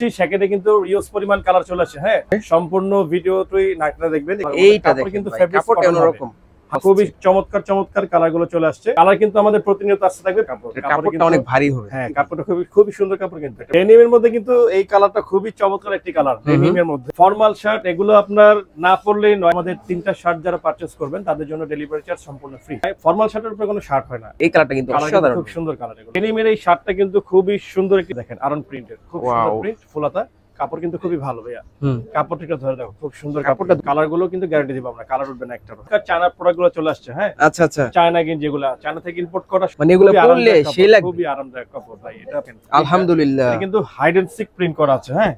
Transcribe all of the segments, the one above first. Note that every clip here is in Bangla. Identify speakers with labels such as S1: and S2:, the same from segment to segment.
S1: সেকেন্ডে কিন্তু ইউজ পরিমাণ কালার চলে আসে। হ্যাঁ, সম্পূর্ণ ভিডিওটাই নাটটা দেখবেন।
S2: এইটা দেখেন কিন্তু কাপড়টা অন্যরকম,
S1: খুবই চমৎকার চমৎকার কালার গুলো চলে আসছে। কালার কিন্তু আমাদের প্রতিনিয়ত আসতে থাকবে।
S2: কাপড়টা অনেক ভারী হবে।
S1: হ্যাঁ, কাপড়টা খুবই সুন্দর কাপড়। কিন্তু ডেনিমের মধ্যে কিন্তু এই কালারটা খুবই চমৎকার একটি কালার। ডেনিমের মধ্যে ফর্মাল শার্ট এগুলো আপনার না পরলেই নয়। আমাদের 3টা শার্ট যারা পারচেজ করবেন তাদের জন্য ডেলিভারি চার্জ সম্পূর্ণ ফ্রি। ফর্মাল শার্টের উপরে কোনো শার্ট হয় না।
S2: এই কালারটা কিন্তু অসাধারণ,
S1: খুব সুন্দর কালার। এগুলো ডেনিমের এই শার্টটা কিন্তু খুবই সুন্দর একটি দেখেন আরন প্রিন্টের, খুব সুন্দর প্রিন্ট, ফুলাতা কাপড় কিন্তু খুবই ভালো ভাইয়া। কাপড়টা ধরে দেখো, খুব সুন্দর কাপড়টা। কালার গুলো কিন্তু গ্যারান্টি দিব আমরা, কালার উঠবে না একটা। চায়না প্রোডাক্ট গুলো চলে আসছে। হ্যাঁ,
S2: আচ্ছা আচ্ছা,
S1: চায়না গেঞ্জি যেগুলো চায়না থেকে ইম্পোর্ট করা,
S2: মানে এগুলো পরলে সেই লাগবে,
S1: খুবই আরামদায়ক কাপড় ভাই। এটা
S2: আলহামদুলিল্লাহ
S1: কিন্তু হাইড এন্ড সিক প্রিন্ট করা আছে। হ্যাঁ,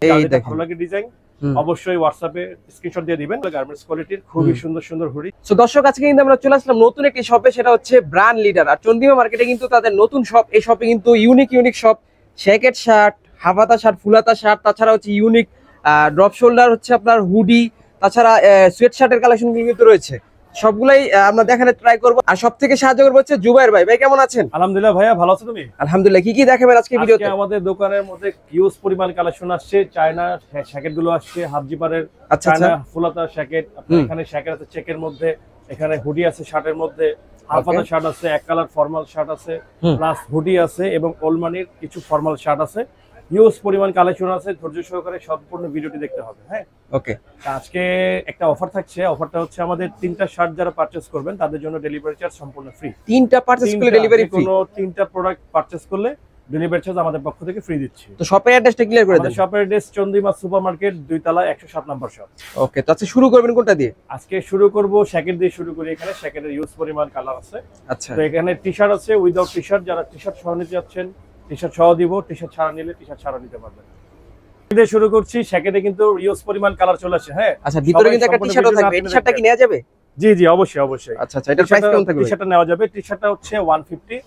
S1: এই দেখেন ভালো লাগে ডিজাইন। অবশ্যই হোয়াটসঅ্যাপে স্ক্রিনশট দিয়ে দিবেন। গার্মেন্টস কোয়ালিটির খুবই সুন্দর সুন্দর হুডি।
S2: সো দর্শক, আজকে কিন্তু আমরা চলে আসলাম নতুন একটি শপে, সেটা হচ্ছে ব্র্যান্ড লিডার। আর চন্দ্রিমা মার্কেটে কিন্তু তাদের নতুন শপ। এই শপে কিন্তু ইউনিক শপ, জ্যাকেট শার্ট, হাফাতা শার্ট, ফুলাতা শার্ট, তাছাড়া হচ্ছে ইউনিক ড্রপ শোল্ডার হচ্ছে আপনার হুডি, তাছাড়া সোয়েট শার্টের কালেকশন কিন্তু রয়েছে। সবগুলাই আমরা দেখাতে ট্রাই করবো। আর সব থেকে সাহায্য করবো হচ্ছে জুবাইর ভাই। ভাই কেমন আছেন?
S1: আলহামদুলিল্লাহ ভাইয়া, ভালো আছো তুমি?
S2: আলহামদুলিল্লাহ। কি দেখাবেন আজকে ভিডিওতে?
S1: আমাদের দোকানের মধ্যে হিউজ পরিমাণ কালেকশন আসছে। চায়না জ্যাকেট গুলো আসছে, হাফ জিপারের চায়না ফুলাতা জ্যাকেট। এখানে জ্যাকেট আছে চেকের মধ্যে, এখানে হুডি আছে শার্টের মধ্যে, হাফাতা শার্ট আছে, এক কালার ফর্মাল শার্ট আছে, প্লাস হুডি আছে এবং ওলমানির কিছু ফর্মাল শার্ট আছে। হিউজ পরিমাণ কালেকশন আছে। ধৈর্য সহকারে সম্পূর্ণ ভিডিওটি দেখতে হবে। হ্যাঁ,
S2: ওকে।
S1: আজকে একটা অফার থাকছে। অফারটা হচ্ছে আমাদের 3টা শার্ট যারা পারচেজ করবেন তাদের জন্য ডেলিভারি চার্জ সম্পূর্ণ ফ্রি।
S2: 3টা পারচেজ করলে ডেলিভারি ফ্রি?
S1: কোনো 3টা প্রোডাক্ট পারচেজ করলে ডেলিভারি চার্জ আমাদের পক্ষ থেকে ফ্রি দিচ্ছি।
S2: তো শপের অ্যাড্রেসটা ক্লিয়ার করে দেন।
S1: শপের অ্যাড্রেস চন্দ্রিমা সুপারমার্কেট, 2 তলা 107 নম্বর শপ।
S2: ওকে, তো আজকে শুরু করবেন কোনটা দিয়ে?
S1: আজকে শুরু করব জ্যাকেট দিয়ে শুরু করি। এখানে জ্যাকেটের ইউজ পরিমাণ কালার আছে।
S2: আচ্ছা,
S1: তো এখানে টি-শার্ট আছে, উইদাউট টি-শার্ট। যারা টি-শার্ট সহ নিতে যাচ্ছেন টি-শার্ট সহ দিব, টি-শার্ট ছাড়া নিলে টি-শার্ট ছাড়া নিতে পারবেন। শুরু করছি। জ্যাকেটে কিন্তু ইউজ পরিমাণ কালার চলে আসে। হ্যাঁ,
S2: আচ্ছা, ভিতরে কিন্তু একটা টি-শার্টও থাকবে। এই টি-শার্টটা কি নেওয়া যাবে?
S1: জি জি, অবশ্যই।
S2: আচ্ছা আচ্ছা, এটার প্রাইস কেমন থাকবে?
S1: টি-শার্টটা নেওয়া যাবে। টি-শার্টটা হচ্ছে 150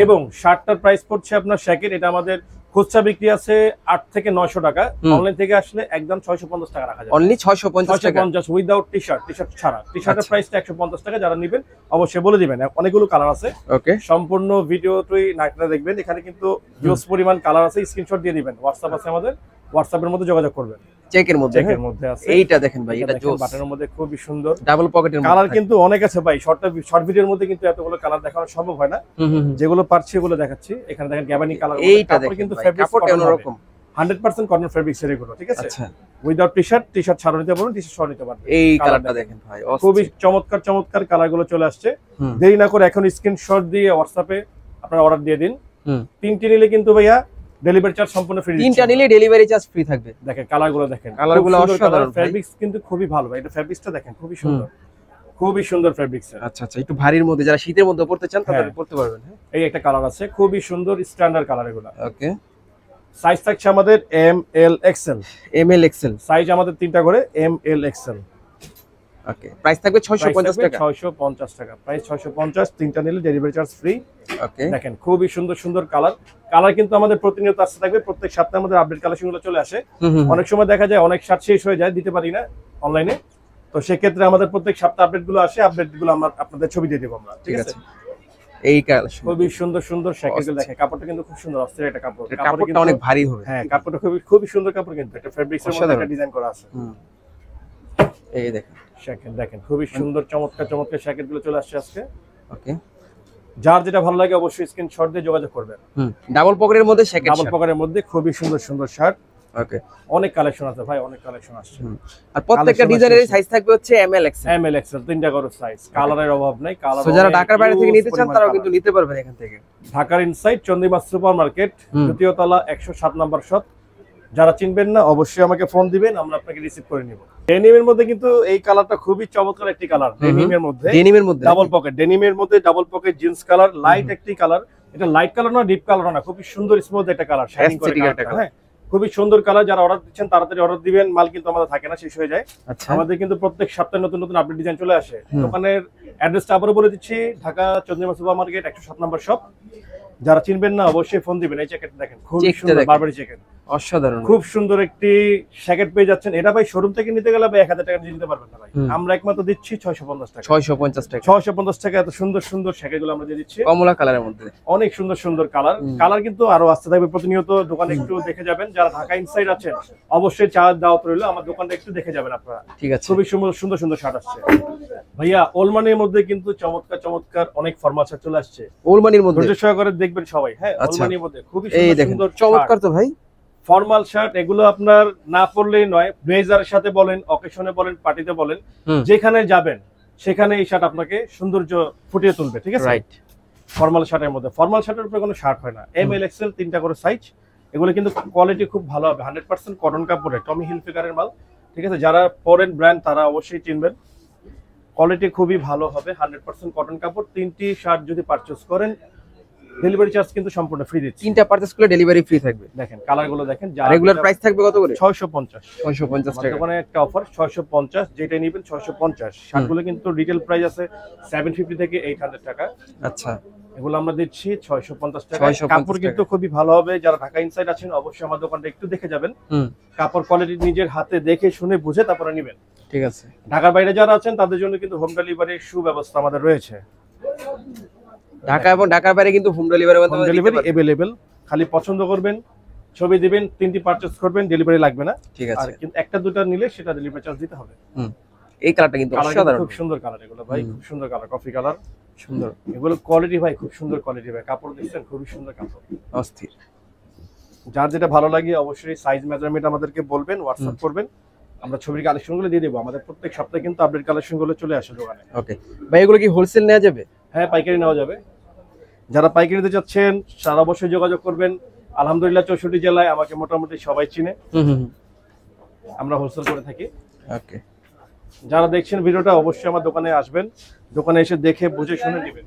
S1: এবং শার্টটার প্রাইস পড়ছে আপনার জ্যাকেট। এটা আমাদের খুচরা বিক্রি আছে 8 থেকে 900 টাকা। অনলাইন থেকে আসলে একদম 650 টাকা রাখা যাবে।
S2: অনলি 650 টাকা,
S1: 650 উইদাউট টি-শার্ট, টি-শার্ট ছাড়া। টি-শার্টের প্রাইসটা 150 টাকা। যারা নেবেন অবশ্যই বলে দিবেন। অনেকগুলো কালার আছে।
S2: ওকে,
S1: সম্পূর্ণ ভিডিওটাই নাটটা দেখবেন। এখানে কিন্তু হিউজ পরিমাণ কালার আছে। স্ক্রিনশট দিয়ে দিবেন। হোয়াটসঅ্যাপ আছে আমাদের, হোয়াটসঅ্যাপের মধ্যে যোগাযোগ করবেন।
S2: চেকের মধ্যে আছে। এইটা দেখেন ভাই, এটা জোস।
S1: বাটনের মধ্যে খুবই সুন্দর
S2: ডাবল পকেটের
S1: কালার কিন্তু অনেক আছে ভাই। শর্ট ভিডিওর মধ্যে কিন্তু এতগুলো কালার দেখানো সম্ভব হয় না। যেগুলো পারছি এগুলো দেখাচ্ছি। এখানে দেখেন গ্যাবানি কালার।
S2: এইটা দেখেন কিন্তু কাপড়টা অন্যরকম,
S1: 100% কটন ফেব্রিক্স এর এগুলো। ঠিক আছে? আচ্ছা, উইদাউট টি-শার্ট, টি-শার্ট ছাড়া নিতে পারবেন, টি-শার্ট সহ নিতে পারবেন।
S2: এই কালারটা দেখেন ভাই,
S1: খুবই চমৎকার চমৎকার কালার গুলো চলে আসছে। দেরি না করে এখন স্ক্রিনশট দিয়ে হোয়াটসঅ্যাপে আপনারা অর্ডার দিয়ে দিন। 3টি নিলে কিন্তু ভাইয়া ডেলিভারি চার্জ সম্পূর্ণ ফ্রি।
S2: 3টা নিলে ডেলিভারি চার্জ ফ্রি থাকবে।
S1: দেখেন কালারগুলো দেখেন,
S2: কালারগুলো অসাধারণ।
S1: ফেব্রিক্স কিন্তু খুবই ভালো ভাই। এটা ফেব্রিক্সটা দেখেন, খুবই সুন্দর, খুবই সুন্দর ফেব্রিক্স।
S2: আচ্ছা আচ্ছা, একটু ভারীর মধ্যে যারা শীতের মধ্যে পড়তে চান তারা পড়তে পারবেন।
S1: এই একটা কালার আছে, খুবই সুন্দর স্ট্যান্ডার্ড কালার এগুলো।
S2: ওকে,
S1: সাইজ থাকছে আমাদের এম এল এক্সেল। সাইজ আমাদের 3টা করে এম এল এক্সেল।
S2: ওকে, প্রাইস থাকবে 650 টাকা।
S1: 650 টাকা প্রাইস, 650। 3টা নিলে ডেলিভারি চার্জ ফ্রি।
S2: ওকে,
S1: দেখেন খুবই সুন্দর সুন্দর কালার কিন্তু আমাদের প্রতিনিয়ত আসতে থাকবে। প্রত্যেক সপ্তাহে আমাদের আপডেট কালেকশনগুলো চলে আসে। অনেক সময় দেখা যায় অনেক শার্ট শেষ হয়ে যায়, দিতে পারি না অনলাইনে। তো সেক্ষেত্রে আমাদের প্রত্যেক সপ্তাহে আপডেটগুলো আসে। আপডেটগুলো আমরা আপনাদের ছবি দিয়ে দেব আমরা। ঠিক আছে?
S2: এই কালেকশন
S1: খুবই সুন্দর সুন্দর জ্যাকেটগুলো দেখেন। কাপড়টা কিন্তু খুব সুন্দর, অস্থির একটা কাপড়।
S2: কাপড়টা অনেক ভারী হবে।
S1: হ্যাঁ, কাপড়টা খুবই সুন্দর কাপড়। কিন্তু একটা ফেব্রিক্সের মধ্যে একটা ডিজাইন করা আছে।
S2: এই দেখেন
S1: জ্যাকেট দেখেন, খুবই সুন্দর চমৎকার চমৎকার জ্যাকেটগুলো চলে আসছে আজকে।
S2: ওকে,
S1: যার যেটা ভালো লাগে অবশ্যই স্ক্রিনশট দিয়ে যোগাযোগ করবেন।
S2: ডাবল পকেটের মধ্যে জ্যাকেট,
S1: ডাবল পকেটের মধ্যে খুবই সুন্দর সুন্দর শার্ট।
S2: ওকে,
S1: অনেক কালেকশন আছে ভাই, অনেক কালেকশন আসছে।
S2: আর প্রত্যেকটা ডিজাইনের সাইজ থাকবে হচ্ছে এম এল এক্সেল।
S1: 3টা করে সাইজ। কালারের অভাব নাই। কালার
S2: তো যারা ঢাকার বাইরে থেকে নিতে চান তারাও কিন্তু নিতে পারবেন এখান থেকে।
S1: ঢাকার ইনসাইড চন্দ্রিমা সুপারমার্কেট, 2য় তলা 107 নম্বর শপ। যারা চিনবেন না অবশ্যই আমাকে ফোন দিবেন, আমরা আপনাকে রিসিভ করে নিব। ডেনিমের মধ্যে কিন্তু এই কালারটা খুবই চমৎকার একটি কালার। ডেনিমের মধ্যে ডাবল পকেট, ডেনিমের মধ্যে double pocket jeans colour, light একটি কালার। এটা লাইট কালার না, ডিপ কালার না, খুবই সুন্দর স্মুথ একটা কালার, শাইনিং করে একটা কালার। হ্যাঁ, খুবই সুন্দর কালার। যারা অর্ডার দিচ্ছেন তাড়াতাড়ি অর্ডার দিবেন, মাল কিন্তু আমাদের থাকে না, শেষ হয়ে যায়। আমাদের কিন্তু প্রত্যেক সপ্তাহে নতুন নতুন আপডেট ডিজাইন চলে আসে। দোকানের অ্যাড্রেসটা আবারও বলে দিচ্ছি, ঢাকা চন্দ্রিমা সুপারমার্কেট 107 নম্বর শপ। যারা চিনবেন না অবশ্যই ফোন দিবেন। এই জ্যাকেট দেখেন, খুবই সুন্দর বারবারি জ্যাকেট।
S2: অসাধারণ,
S1: খুব সুন্দর একটি জ্যাকেট পেয়ে যাচ্ছেন। এটা ভাই শোরুম থেকে নিতে গেলে ভাই 1000 টাকা দিয়ে নিতে পারবেন না ভাই, আমরা একমাত্র দিচ্ছি 650 টাকা।
S2: 650 টাকা,
S1: 650 টাকা এত সুন্দর সুন্দর জ্যাকেটগুলো আমরা দিয়ে দিচ্ছি।
S2: কমলা কালারের মধ্যে
S1: অনেক সুন্দর সুন্দর কালার কিন্তু আরো আসতে থাকবে প্রতিনিয়ত। দোকানে একটু দেখে যাবেন, যারা ঢাকা ইনসাইড আছেন অবশ্যই চা দাওয়াত রইলো, আমার দোকানটা একটু দেখে যাবেন আপনারা।
S2: ঠিক আছে,
S1: খুবই সুন্দর সুন্দর সুন্দর শার্ট আসছে ভাইয়া। ওলমানির মধ্যে কিন্তু চমৎকার চমৎকার অনেক ফরমাল শার্ট চলে আসছে।
S2: ওলমানির মধ্যে
S1: ধৈর্য সহকারে দেখবেন সবাই। হ্যাঁ, ওলমানির মধ্যে খুবই সুন্দর
S2: চমৎকার তো ভাই
S1: ফর্মাল শার্ট। এগুলো আপনার না পরলেই নয়, ব্লেজারের সাথে বলেন, অকেশনে বলেন, পার্টিতে বলেন, যেখানে যাবেন সেখানে এই শার্ট আপনাকে সৌন্দর্য ফুটিয়ে তুলবে। ঠিক আছে, রাইট। ফর্মাল শার্টের মধ্যে, ফর্মাল শার্টের উপরে কোনো শার্ট হয় না। এম এল এক্সেল 3টা করে সাইজ। এগুলো কিন্তু কোয়ালিটি খুব ভালো হবে, 100% কটন কাপড়ে, টমি হিলফিগারের মাল। ঠিক আছে, যারা পরেন ব্র্যান্ড তারা অবশ্যই চিনবেন। কোয়ালিটি খুবই ভালো হবে, 100% কটন কাপড়। 3টি শার্ট যদি পারচেজ করেন ডেলিভারি চার্জ কিন্তু সম্পূর্ণ ফ্রি দিচ্ছি।
S2: 3টা পারচেজ করলে ডেলিভারি ফ্রি থাকবে।
S1: দেখেন কালারগুলো দেখেন।
S2: রেগুলার প্রাইস থাকবে কত করে?
S1: 650
S2: টাকা।
S1: দোকানে একটা অফার 650, যেটা নেবেন 650। শার্টগুলো কিন্তু রিটেল প্রাইস আছে 750 থেকে 800 টাকা।
S2: আচ্ছা,
S1: এগুলো আমরা দিচ্ছি 650 টাকা। কাপড় কিন্তু খুবই ভালো হবে। যারা ঢাকা ইনসাইড আছেন অবশ্যই আমার দোকানটা একটু দেখে যাবেন। কাপড় কোয়ালিটি নিজের হাতে দেখে শুনে বুঝে তারপরে নেবেন। ঠিক আছে, ঢাকার বাইরে যারা আছেন তাদের জন্য কিন্তু হোম ডেলিভারির সুব্যবস্থা আমাদের রয়েছে।
S2: ঢাকা এবং ঢাকার বাইরে কিন্তু হোম ডেলিভারি
S1: अवेलेबल। খালি পছন্দ করবেন, ছবি দিবেন, 3টি পারচেজ করবেন, ডেলিভারি লাগবে না।
S2: ঠিক আছে,
S1: আর কিন্তু একটা দুটো নিলে সেটা ডেলিভারি চার্জ দিতে হবে।
S2: এই কালারটা কিন্তু অসাধারণ,
S1: খুব সুন্দর কালার এগুলো ভাই, খুব সুন্দর কালার, কফি কালার, সুন্দর। এগুলো কোয়ালিটি ভাই খুব সুন্দর কোয়ালিটি ভাই, কাপড় দেখছেন খুবই সুন্দর কাপড়, অস্থির। যার যেটা ভালো লাগে অবশ্যই সাইজ মেজারমেন্ট আমাদেরকে বলবেন, হোয়াটসঅ্যাপ করবেন, আমরা ছবির কালেকশনগুলো দিয়ে দেবো। আমাদের প্রত্যেক সপ্তাহে কিন্তু আপডেট কালেকশনগুলো চলে আসে দোকানে।
S2: ওকে ভাই, এগুলো কি হোলসেল নেওয়া যাবে?
S1: হ্যাঁ, পাইকারি নেওয়া যাবে। যারা পাইকারি নিতে চাচ্ছেন তারা অবশ্যই যোগাযোগ করবেন। আলহামদুলিল্লাহ 64 জেলায় আমাকে মোটামুটি সবাই চিনে, আমরা হোলসেল করে থাকি। ওকে, যারা দেখছেন ভিডিওটা অবশ্যই আমার দোকানে আসবেন, দোকানে এসে দেখে বুঝে শুনে নেবেন।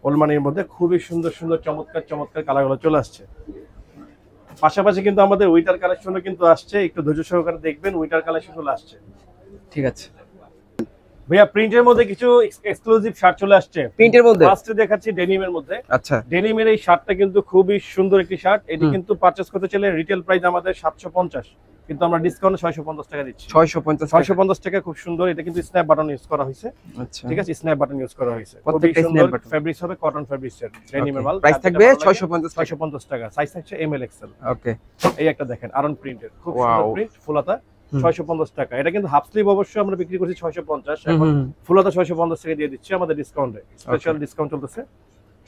S1: ওলমানির মধ্যে খুবই সুন্দর সুন্দর চমৎকার চমৎকার কালারগুলো চলে আসছে। পাশাপাশি কিন্তু আমাদের উইন্টার কালেকশনও কিন্তু আসছে, একটু ধৈর্য সহকারে দেখবেন। উইন্টার কালেকশন চলে আসছে। ঠিক আছে ভাইয়া, প্রিন্টের মধ্যে কিছু এক্সক্লুসিভ শার্ট চলে আসছে।
S2: প্রিন্টের মধ্যে
S1: ফার্স্টে দেখাচ্ছি ডেনিমের মধ্যে।
S2: আচ্ছা,
S1: ডেনিমের এই শার্টটা কিন্তু খুবই সুন্দর একটি শার্ট। এটি কিন্তু পারচেজ করতে চাইলে রিটেল প্রাইস আমাদের 750, কিন্তু আমরা ডিসকাউন্টে 650 টাকা দিচ্ছি। 650 টাকা, খুব সুন্দর। এটা কিন্তু স্ন্যাপ বাটন ইউজ করা হয়েছে। আচ্ছা, ঠিক আছে, স্ন্যাপ বাটন ইউজ করা হয়েছে। খুবই সুন্দর ফেব্রিক্স হবে, কটন ফেব্রিক্স এর ডেনিমের মাল।
S2: প্রাইস থাকবে 650
S1: টাকা। সাইজ থাকছে এম এল এক্সেল। ওকে, এই একটা দেখেন আরন প্রিন্টের, খুব সুন্দর প্রিন্ট, ফুলাতা, 650 টাকা। এটা কিন্তু হাফ স্লিভ অবশ্যই আমরা বিক্রি করছি 650, এখন ফুলাতা 650 টাকা দিয়ে দিচ্ছি আমাদের ডিসকাউন্টে। স্পেশাল ডিসকাউন্ট চলতেছে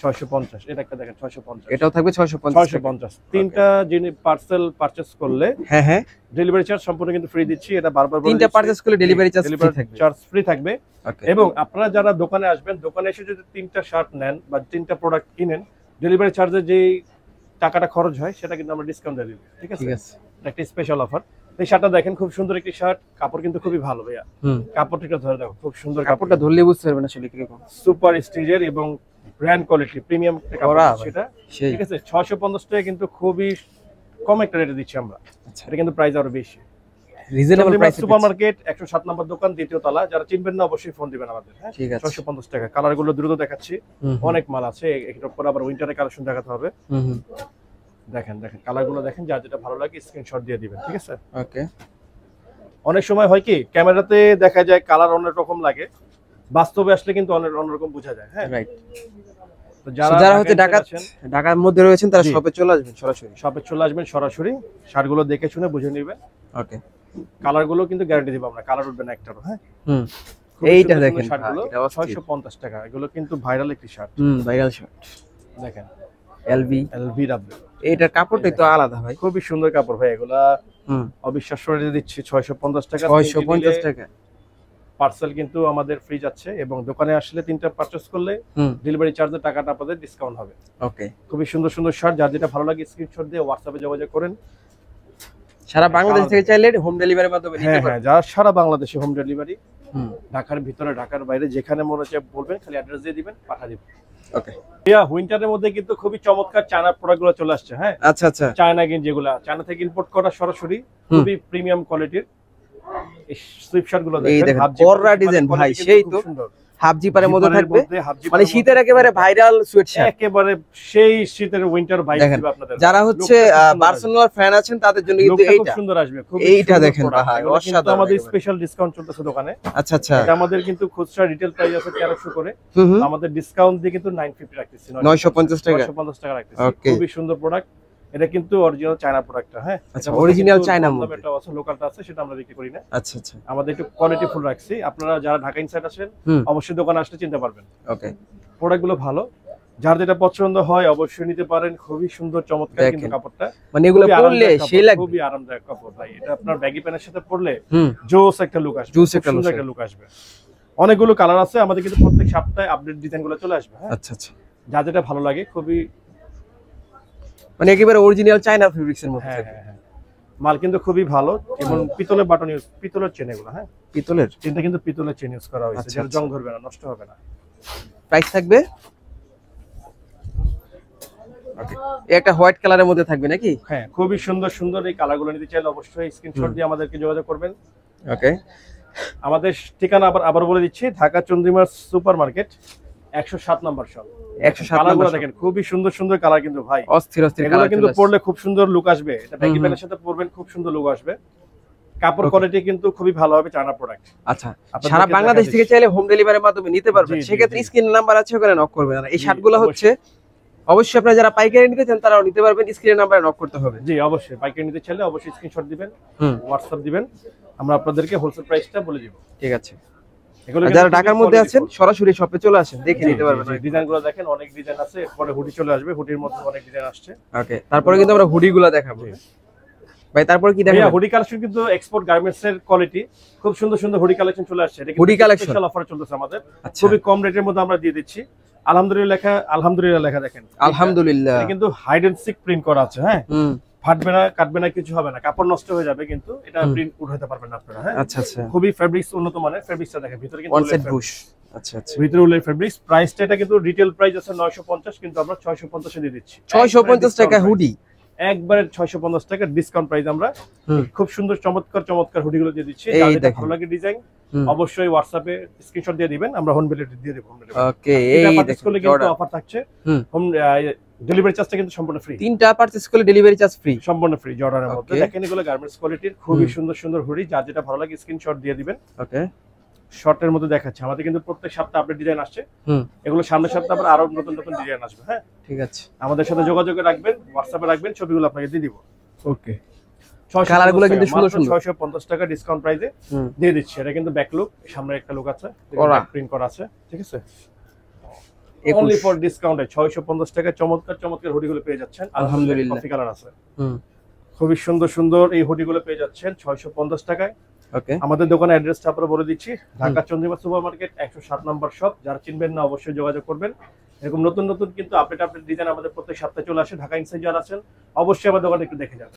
S1: 650। এটা একটা দেখেন 650, এটাও থাকবে 650। 3টা জিনিস পার্সেল পারচেজ করলে হ্যাঁ হ্যাঁ ডেলিভারি চার্জ সম্পূর্ণ কিন্তু ফ্রি দিচ্ছি। এটা বারবার বলে 3টা পারচেজ করলে ডেলিভারি চার্জ ফ্রি থাকবে। এবং আপনারা যারা দোকানে আসবেন, দোকানে এসে যদি 3টা শার্ট নেন বা 3টা প্রোডাক্ট কিনেন, ডেলিভারি চার্জে যে টাকাটা খরচ হয় সেটা কিন্তু আমরা ডিসকাউন্ট দিয়ে দিব। ঠিক আছে, একটা স্পেশাল অফার। এই শার্টটা দেখেন, খুব সুন্দর একটি শার্ট, কাপড় কিন্তু খুবই ভালো ভাইয়া। কাপড়টা ধরে দেখো, খুব সুন্দর। কাপড়টা ধরলে বুঝতে পারবেন আসলে কিরকম, সুপার স্টিজের এবং ব্র্যান্ড কোয়ালিটি, প্রিমিয়াম কাপড় সেটা। ঠিক আছে, 650 টাকা কিন্তু খুবই কম একটা রেটে দিচ্ছি আমরা। এটা কিন্তু প্রাইস আরো বেশি, রিজনেবল প্রাইস। সুপারমার্কেট 107 নম্বর দোকান, 2য় তলা। যারা চিনবেন না অবশ্যই ফোন দিবেন আমাদের। হ্যাঁ, ঠিক আছে, 650 টাকা। কালারগুলো দ্রুত দেখাচ্ছি, অনেক মাল আছে। এটার পর আবার উইন্টারের কালেকশন দেখাতে হবে। দেখেন দেখেন কালারগুলো দেখেন, যার যেটা ভালো লাগে স্ক্রিনশট দিয়ে দিবেন। ঠিক আছে, ওকে। অনেক সময় হয় কি, ক্যামেরাতে দেখা যায় কালার অনেক রকম লাগে, বাস্তবে আসলে কিন্তু অন্যরকম বোঝা যায়। হ্যাঁ, রাইট। তো যারা হচ্ছে ঢাকার মধ্যে রয়েছেন তারা শপে চলে আসবেন, সরাসরি শার্টগুলো দেখে শুনে বুঝে নেবেন। ওকে, কালারগুলো কিন্তু গ্যারান্টি দিব আমরা, কালার উঠবে না একটারও। হ্যাঁ, এইটা দেখেন শার্টগুলো 650 টাকা। এগুলো কিন্তু ভাইরাল একটি শার্ট, ভাইরাল শার্ট। দেখেন LVW, এইটার কাপড়টাই তো আলাদা ভাই, খুবই সুন্দর কাপড় ভাই। এগুলা অবিশ্বাস্য রেটে দিচ্ছি 650 টাকা। 650 টাকা পার্সেল কিন্তু আমাদের ফ্রি যাচ্ছে, এবং দোকানে আসলে 3টা পারচেজ করলে ডেলিভারি চার্জের টাকাটা আপনাদের ডিসকাউন্ট হবে। ওকে, খুবই সুন্দর সুন্দর শার্ট, যার যেটা ভালো লাগে স্ক্রিনশট দিয়ে হোয়াটসঅ্যাপে যোগাযোগ করেন। সারা বাংলাদেশ থেকে চাইলে হোম ডেলিভারির মাধ্যমে নিতে পারবেন। হ্যাঁ, যারা সারা বাংলাদেশে হোম ডেলিভারি, ঢাকার ভিতরে ঢাকার বাইরে যেখানে মনে হচ্ছে বলবেন, খালি অ্যাড্রেস দিয়ে দিবেন, পাঠিয়ে দিবেন। ওকে, উইন্টারের মধ্যে কিন্তু খুবই চমৎকার চায়না প্রোডাক্টগুলো চলে আসছে। হ্যাঁ, আচ্ছা আচ্ছা, চায়না গেঞ্জি, যেগুলো চায়না থেকে ইম্পোর্ট করা সরাসরি, খুবই প্রিমিয়াম কোয়ালিটির। এই সুইপ শার্টগুলো দেখেন, গররা ডিজাইন ভাই, সেই তো
S2: হাফ জিপারের মধ্যে
S1: জিপারের
S2: থাকবে,
S1: মধ্যে, হাফ জিপারের
S2: মানে
S1: মধ্যে
S2: শীতের একেবারে ভাইরাল সোয়েটশার্ট।
S1: একেবারে সেই শীতের উইন্টার ভাইব
S2: দেখেন,
S1: দিবে আপনাদের।
S2: যারা হচ্ছে বার্সেলোনার ফ্যান আছেন তাদের জন্য কিন্তু
S1: খুব
S2: এইটা
S1: সুন্দর আসবে, খুব
S2: এইটা দেখেন ভাই,
S1: কিন্তু
S2: অসাধারণ
S1: আমাদের
S2: একেবারে।
S1: স্পেশাল ডিসকাউন্ট চলতেছে দোকানে।
S2: আচ্ছা আচ্ছা,
S1: এটা আমাদের কিন্তু খুচরা রিটেল প্রাইস আছে 1300 করে,
S2: হুম হুম,
S1: আমাদের ডিসকাউন্ট দিয়ে কিন্তু 950 রাখতেছি,
S2: 950 টাকা।
S1: 950 টাকা রাখতেছি।
S2: Okay.
S1: খুবই সুন্দর প্রোডাক্ট, এটা কিন্তু অরিজিনাল চায়না প্রোডাক্টটা। হ্যাঁ,
S2: আচ্ছা, অরিজিনাল চায়না মধ্যে।
S1: মধ্যে আছে, লোকালটা আছে, সেটা আমরা বিক্রি করি না।
S2: আচ্ছা আচ্ছা,
S1: আমাদের একটু কোয়ালিটি ফুল রাখছি। আপনারা যারা ঢাকা ইনসাইড আসেন
S2: হুম,
S1: অবশ্যই দোকানে আসলে চিনতে পারবেন।
S2: ওকে।
S1: প্রোডাক্টগুলো ভালো, যার যেটা পছন্দ হয় অবশ্যই নিতে পারেন। খুবই সুন্দর চমৎকার কিন্তু
S2: দেখেন।
S1: কাপড়টা,
S2: মানে এগুলো
S1: খুবই
S2: পরলে
S1: আরামদায়ক
S2: সেই
S1: কাপড়,
S2: লাগবে।
S1: খুবই আরামদায়ক কাপড় ভাই। এটা আপনার ব্যাগি প্যান্টের সাথে পরলে
S2: হুম,
S1: জোস একটা লুক আসবে,
S2: জোস
S1: খুব
S2: একটা
S1: সুন্দর
S2: look
S1: একটা লুক আসবে। অনেকগুলো কালার আছে আমাদের, কিন্তু প্রত্যেক সপ্তাহে আপডেট ডিজাইনগুলো চলে আসবে। হ্যাঁ,
S2: আচ্ছা আচ্ছা,
S1: যা যেটা ভালো লাগে, খুবই
S2: মানে একেবারে অরিজিনাল চায়না ফেব্রিক্স এর মধ্যে
S1: হ্যাঁ
S2: থাকবে।
S1: হ্যাঁ হ্যাঁ, মাল কিন্তু খুবই ভালো। এবং পিতলের বাটন ইউজ, পিতলের চেন এগুলো। হ্যাঁ,
S2: পিতলের।
S1: চেনটা কিন্তু পিতলের চেন ইউজ করা হয়েছে,
S2: আচ্ছা,
S1: যেটা
S2: আচ্ছা।
S1: জং ধরবে না, নষ্ট হবে না।
S2: প্রাইস থাকবে ওকে, একটা হোয়াইট কালারের মধ্যে থাকবে নাকি?
S1: হ্যাঁ, খুবই সুন্দর সুন্দর এই কালারগুলো নিতে চাইলে অবশ্যই স্ক্রিনশট দিয়ে আমাদেরকে যোগাযোগ করবেন।
S2: ওকে,
S1: আমাদের ঠিকানা আবার বলে দিচ্ছি, ঢাকা চন্দ্রিমা সুপার মার্কেট 107 নম্বর শপ।
S2: 107
S1: কালারগুলো
S2: নম্বর
S1: দেখেন, খুবই সুন্দর সুন্দর কালার কিন্তু ভাই।
S2: অস্থির অস্থির
S1: এগুলো
S2: কালার
S1: কিন্তু
S2: কিন্তু
S1: পরলে খুব সুন্দর লুক আসবে। এটা ব্যাগি
S2: হুম,
S1: প্যান্টের সাথে পরবেন, খুব সুন্দর লুক আসবে। কাপড়
S2: Okay.
S1: কোয়ালিটি কিন্তু খুবই ভালো হবে, চায়না প্রোডাক্ট।
S2: আচ্ছা,
S1: আপনাদেরকে
S2: সারা
S1: দেখা
S2: বাংলাদেশ থেকে
S1: দিচ্ছি।
S2: চাইলে হোম ডেলিভারির মাধ্যমে নিতে পারবেন।
S1: জি, জি,
S2: সেক্ষেত্রে
S1: জি।
S2: স্ক্রিন নাম্বার আছে, ওখানে নক করবেন। আর এই
S1: জি,
S2: শার্টগুলো
S1: অবশ্যই।
S2: হচ্ছে অবশ্যই আপনারা যারা পাইকারি নিতে চান তারাও নিতে পারবেন, স্ক্রিন নাম্বারে নক করতে হবে।
S1: জি, অবশ্যই পাইকারি নিতে চাইলে অবশ্যই স্ক্রিনশট দিবেন,
S2: হুম,
S1: হোয়াটসঅ্যাপ দিবেন, আমরা আপনাদেরকে হোলসেল প্রাইসটা বলে দিব।
S2: ঠিক আছে।
S1: এগুলো
S2: আর
S1: কিন্তু
S2: যারা
S1: খুবই
S2: ঢাকার মধ্যে
S1: quality
S2: আছেন
S1: full।
S2: সরাসরি শপে চলে আসেন, দেখে
S1: জি,
S2: নিতে
S1: জি,
S2: পারবেন।
S1: জি, ডিজাইনগুলো দেখেন, অনেক ডিজাইন আছে। এরপরে হুডি চলে আসবে, হুডির মধ্যে অনেক ডিজাইন আসছে।
S2: ওকে, তারপরে কিন্তু আমরা হুডিগুলো দেখাবো ভাই। তারপর কি দেখাবো?
S1: হুডি কালেকশন কিন্তু এক্সপোর্ট গার্মেন্টস এর কোয়ালিটি, খুব সুন্দর সুন্দর হুডি কালেকশন চলে আসছে। এটা
S2: Hoodie collection?
S1: স্পেশাল অফার চলতেছে আমাদের,
S2: আচ্ছা,
S1: খুবই কম রেটের মধ্যে আমরা দিয়ে দিচ্ছি। আলহামদুলিল্লাহ লেখা দেখেন,
S2: আলহামদুলিল্লাহ।
S1: এটা কিন্তু হাইড এন্ড সিক প্রিন্ট করা আছে। হ্যাঁ,
S2: হুম,
S1: ফাটবে না, কাটবে না, কিছু হবে না, কাপড় নষ্ট হয়ে যাবে, কিন্তু এটা
S2: হুম।
S1: প্রিন্ট উঠাতে পারবেন না আপনারা। হ্যাঁ,
S2: আচ্ছা আচ্ছা,
S1: খুবই ফেব্রিক্স উন্নত মানের। ফেব্রিক্সটা দেখেন, ভিতরে কিন্তু
S2: ওয়ান
S1: উলের
S2: সাইড
S1: fabric।
S2: বুশ। আচ্ছা আচ্ছা,
S1: ভিতরে উলের ফেব্রিক্স। প্রাইসটা এটা কিন্তু রিটেল প্রাইস আছে 950, কিন্তু আমরা 650 এ দিয়ে দিচ্ছি।
S2: 650 টাকা
S1: Discount
S2: হুডি।
S1: price। একবারে 650 টাকা ডিসকাউন্ট প্রাইস আমরা
S2: হুম,
S1: খুব সুন্দর চমৎকার চমৎকার হুডিগুলো দিয়ে দিচ্ছি।
S2: এই
S1: যাদের
S2: দেখেন।
S1: ভালো লাগে ডিজাইন
S2: হুম,
S1: অবশ্যই হোয়াটসঅ্যাপে স্ক্রিনশট দিয়ে দিবেন, আমরা হোম ডেলিভারি দিয়ে দেব।
S2: ওকে, এই দেখেন
S1: কিন্তু
S2: জর্ডান।
S1: অফার থাকছে।
S2: হুম,
S1: হোম ডেলিভারি চার্জটা কিন্তু সম্পূর্ণ ফ্রি,
S2: তিনটা পারচেজ করলে ডেলিভারি চার্জ ফ্রি।
S1: সম্পূর্ণ ফ্রি জর্ডানের মধ্যে।
S2: Okay.
S1: দেখেন এগুলো গার্মেন্টস কোয়ালিটির খুবই
S2: হুম।
S1: সুন্দর সুন্দর হুডি, যার যেটা ভালো লাগে স্ক্রিনশট দিয়ে দিবেন।
S2: ওকে,
S1: শর্টের মধ্যে দেখাচ্ছে, আমাদের কিন্তু প্রত্যেক সপ্তাহে আপডেট ডিজাইন আসছে।
S2: হুম,
S1: এগুলো সামনের সপ্তাহে আবার আরো নতুন নতুন ডিজাইন আসবে। হ্যাঁ,
S2: ঠিক আছে।
S1: আমাদের সাথে যোগাযোগে রাখবেন, হোয়াটসঅ্যাপে রাখবেন, ছবিগুলো আপনাকে দিয়ে দিব।
S2: ওকে, কালারগুলো কিন্তু সুন্দর সুন্দর।
S1: 650 টাকা ডিসকাউন্ট প্রাইসে
S2: হুম,
S1: দিয়ে দিচ্ছি। এটা কিন্তু ব্যাক লুক, সামনে একটা লুক আছে,
S2: করা।
S1: প্রিন্ট করা আছে। ঠিক আছে,
S2: 21
S1: অনলি ফর ডিসকাউন্টে 650 টাকা চমৎকার চমৎকার হুডিগুলো পেয়ে যাচ্ছেন।
S2: আলহামদুলিল্লাহ।
S1: কফি কালার আছে,
S2: হুম,
S1: খুবই সুন্দর সুন্দর এই হুডিগুলো পেয়ে যাচ্ছেন 650 টাকায়।
S2: ওকে,
S1: আমাদের দোকানের অ্যাড্রেসটা আপনারা বলে দিচ্ছি, ঢাকা চন্দ্রিমা সুপার মার্কেট 107 নম্বর শপ। যারা চিনবেন না অবশ্যই যোগাযোগ করবেন। এরকম নতুন নতুন কিন্তু আপডেট ডিজাইন আমাদের প্রত্যেক সপ্তাহে চলে আসে। ঢাকা ইনসাইড যারা আছেন অবশ্যই আমার দোকানে একটু দেখে যাবেন।